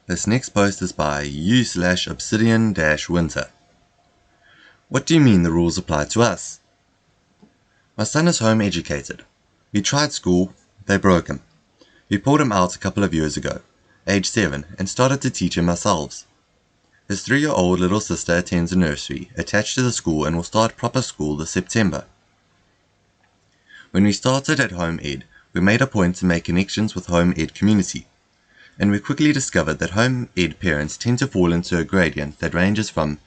This next post is by u/obsidian-winter. What do you mean the rules apply to us? My son is home educated. We tried school, they broke him. We pulled him out a couple of years ago, age 7, and started to teach him ourselves. His 3-year-old little sister attends a nursery attached to the school and will start proper school this September. When we started at Home Ed, we made a point to make connections with Home Ed community, and we quickly discovered that Home Ed parents tend to fall into a gradient that ranges from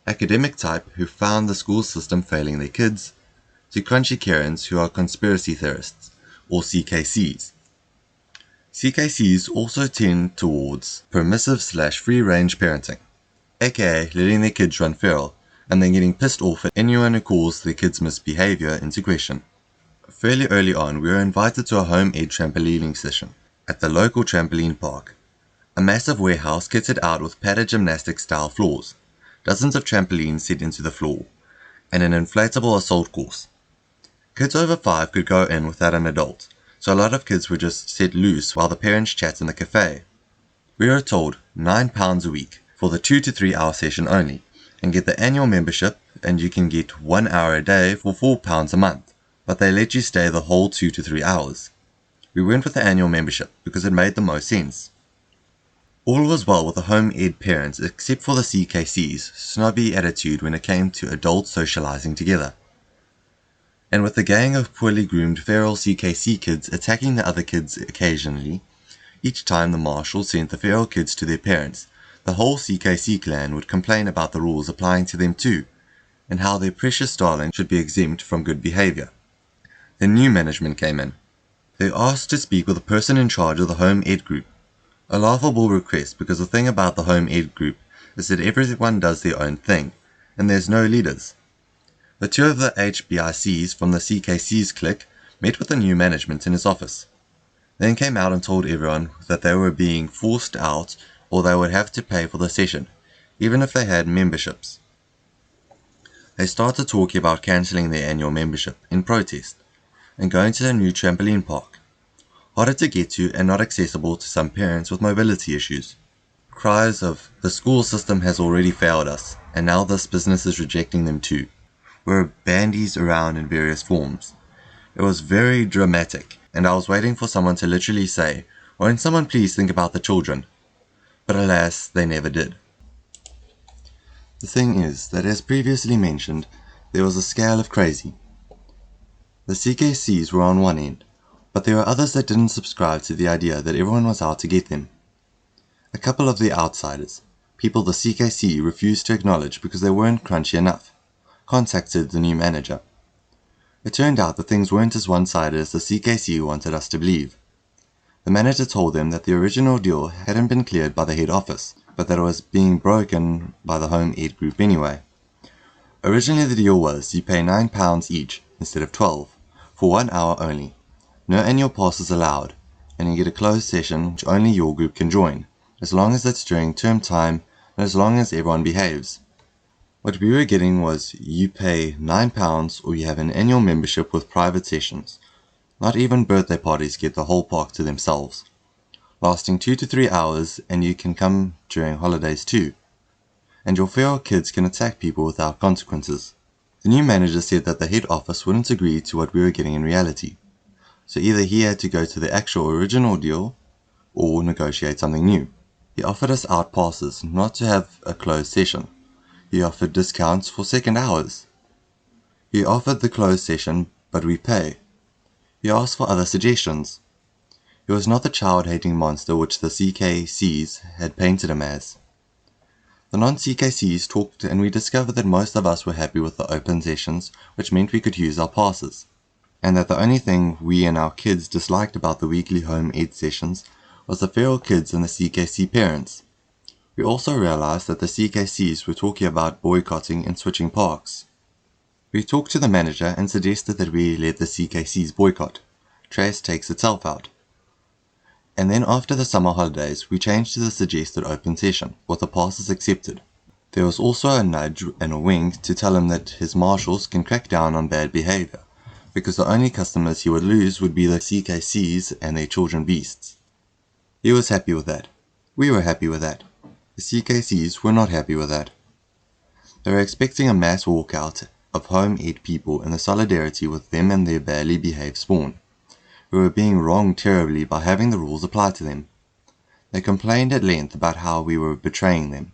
academic type who found the school system failing their kids, to crunchy Karens who are conspiracy theorists, or CKCs. CKCs also tend towards permissive/free-range parenting, aka letting their kids run feral, and then getting pissed off at anyone who calls their kids' misbehavior into question. Fairly early on, we were invited to a Home Ed trampolining session at the local trampoline park, a massive warehouse kitted out with padded gymnastic-style floors, dozens of trampolines set into the floor, and an inflatable assault course. Kids over 5 could go in without an adult, so a lot of kids were just set loose while the parents chat in the cafe. We were told £9 a week for the 2 to 3 hour session only, and get the annual membership, and you can get 1 hour a day for £4 a month, but they let you stay the whole 2 to 3 hours. We went with the annual membership because it made the most sense. All was well with the Home Ed parents except for the CKC's snobby attitude when it came to adults socializing together. And with the gang of poorly groomed feral CKC kids attacking the other kids occasionally, each time the marshal sent the feral kids to their parents, the whole CKC clan would complain about the rules applying to them too, and how their precious darling should be exempt from good behavior. Then new management came in. They asked to speak with the person in charge of the Home Ed group. A laughable request because the thing about the Home Ed group is that everyone does their own thing, and there's no leaders. The 2 of the HBICs from the CKC's clique met with the new management in his office, then came out and told everyone that they were being forced out or they would have to pay for the session, even if they had memberships. They started talking about cancelling their annual membership in protest, and going to the new trampoline park, harder to get to and not accessible to some parents with mobility issues. Cries of, "The school system has already failed us, and now this business is rejecting them too," were bandies around in various forms. It was very dramatic, and I was waiting for someone to literally say, "Won't someone please think about the children?" But alas, they never did. The thing is that, as previously mentioned, there was a scale of crazy. The CKCs were on one end, but there were others that didn't subscribe to the idea that everyone was out to get them. A couple of the outsiders, people the CKC refused to acknowledge because they weren't crunchy enough, contacted the new manager. It turned out that things weren't as one-sided as the CKC wanted us to believe. The manager told them that the original deal hadn't been cleared by the head office, but that it was being broken by the Home Ed group anyway. Originally the deal was you pay £9 each instead of 12, for 1 hour only. No annual passes allowed, and you get a closed session which only your group can join, as long as it's during term time and as long as everyone behaves. What we were getting was you pay £9 or you have an annual membership with private sessions. Not even birthday parties get the whole park to themselves, lasting 2 to 3 hours, and you can come during holidays too. And your feral kids can attack people without consequences. The new manager said that the head office wouldn't agree to what we were getting in reality, so either he had to go to the actual original deal or negotiate something new. He offered us out passes not to have a closed session. He offered discounts for second hours. He offered the closed session, but we pay. He asked for other suggestions. He was not the child-hating monster which the CKCs had painted him as. The non-CKCs talked, and we discovered that most of us were happy with the open sessions, which meant we could use our passes, and that the only thing we and our kids disliked about the weekly Home Ed sessions was the feral kids and the CKC parents. We also realized that the CKCs were talking about boycotting and switching parks. We talked to the manager and suggested that we let the CKCs boycott. Trace takes itself out. And then after the summer holidays, we changed to the suggested open session, with the passes accepted. There was also a nudge and a wink to tell him that his marshals can crack down on bad behavior, because the only customers he would lose would be the CKCs and their children beasts. He was happy with that. We were happy with that. The CKCs were not happy with that. They were expecting a mass walkout of home ed people in the solidarity with them and their badly behaved spawn, who were being wronged terribly by having the rules applied to them. They complained at length about how we were betraying them.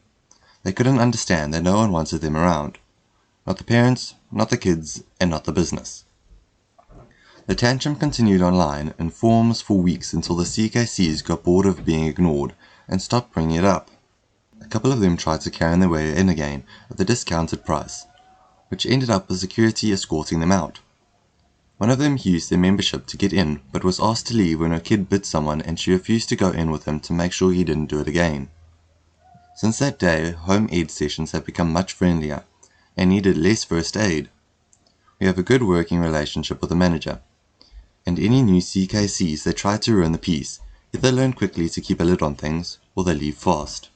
They couldn't understand that no one wanted them around. Not the parents, not the kids, and not the business. The tantrum continued online in forums for weeks until the CKCs got bored of being ignored and stopped bringing it up. A couple of them tried to carry their way in again at the discounted price, which ended up with security escorting them out. One of them used their membership to get in but was asked to leave when a kid bit someone and she refused to go in with him to make sure he didn't do it again. Since that day, home ed sessions have become much friendlier and needed less first aid. We have a good working relationship with the manager, and any new CKCs that try to ruin the peace either learn quickly to keep a lid on things or they leave fast.